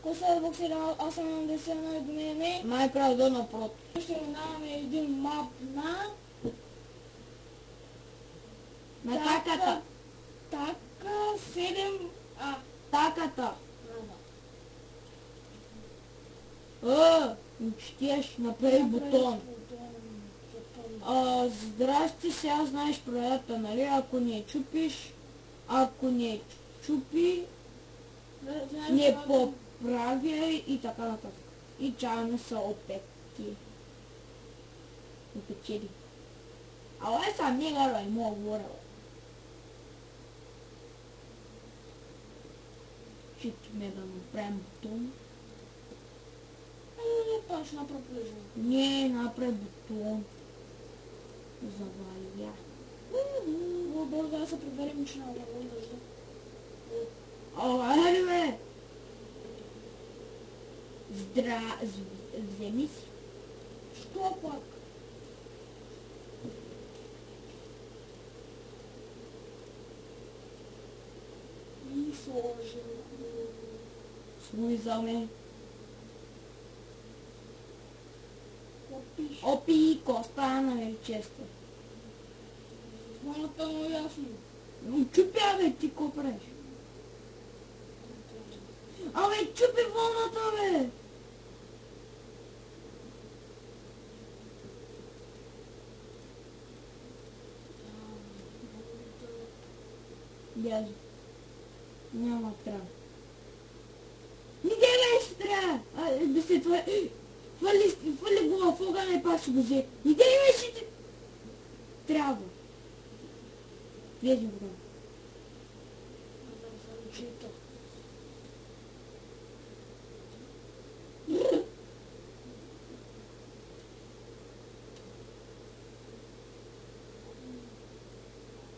Косър боксера 81 до мене. Най-край до напротив. Ще минаваме един мап на Таката. така 7 Таката. Четеш, направи бутон. Здрасти, сега знаеш правилата, нали? Ако не чупиш, ако не чупи, не поправяй и така нататък. И чаяме са опети. Опечели. Ала сам не гарвай, мога говоря. Читаме да направим бутон. Това ще направя полежа. Не, направи бутон. Заваля. Много бързо да се проверим, че няма да държа. Айде бе! Вземи си. Що пак? И сложим. Слизаме. Опиш. Опи, коста на често. Това не е много ясно. Чупя бе, ти ко правиш? Абе, чупи вълната бе! Бяжи. Няма трябва. Не гледай, ще трябва! Да се хвали го в огъня и пак ще го взе. Не гледай, ще ти... Трябва. Влезем го там.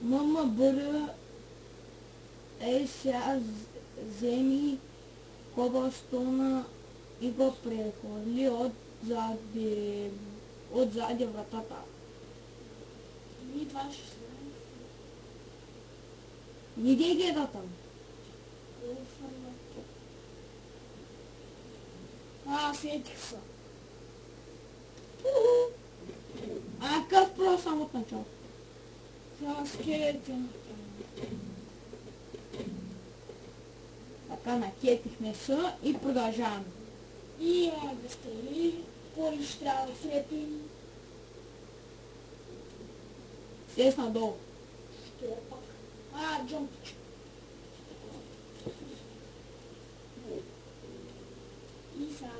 Мама бъра сега вземи кобълстона и го прехвърли отзади вратата. И това ще се знае. Не дей гледа там. Сетих се. Къв про само от начало. Сега скелетен. Така накепихме се и продължаваме. И има да стрели. Кой ще трябва да слепим? Слез надолу. Що пак? Джампич. И сега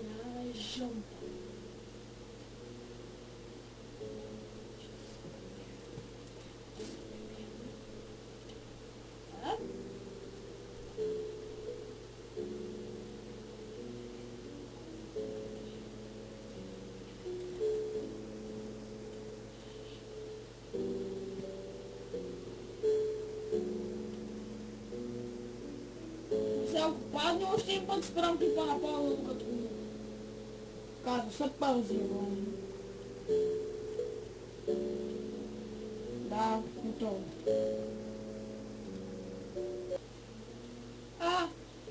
жъмпа. Сега ако падне още един път, спирам клипа на пауза, докато го Казва се паузирам. Да, готово.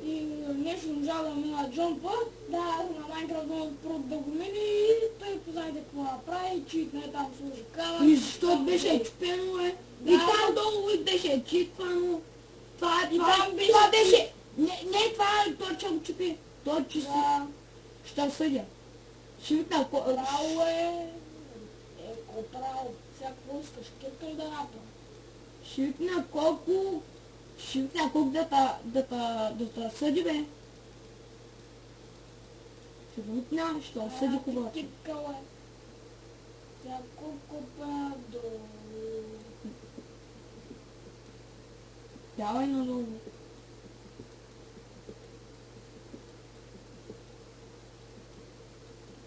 И нещо можа да мина джампа, да на Майнкрафт да го мини и той познайте какво направи, читне там сложи камък. И защо беше чупено, бе? И там долу беше читвано. Това беше... Не, това е точно чупи. То чисто. Ще съдя. Ще видя ко... Право е... право. Сега какво искаш? Кетка ли да направя? Ще видя колко... Ще видя колко да та съди, бе. Ще видя, ще съди хубаво. Кеткала е. Сега колко па до... Давай надолу.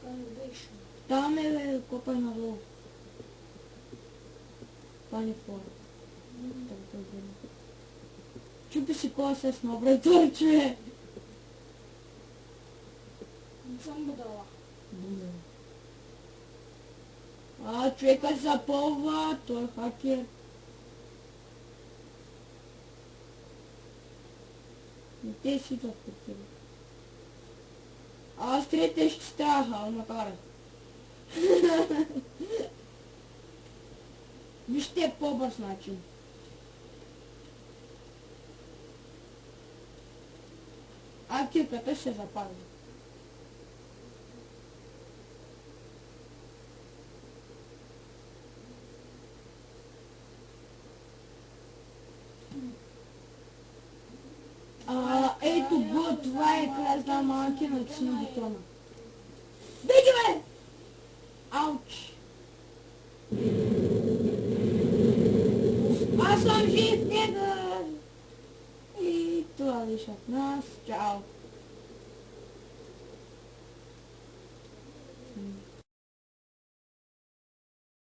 Така не беше. Там е, бе, копай надолу. Това не хора. Чупи си кола с набрай торче. Не съм го дала. Човека запълва, той е хакер. Не те си да хакер. Аз трите ще страха, макар. Вижте по-бърз начин. А кирката ще запазва. Ето го, това е край за малки на син бутона. Беги, бе! Ауч! Аз съм жив, негър! И това беше от нас. Чао!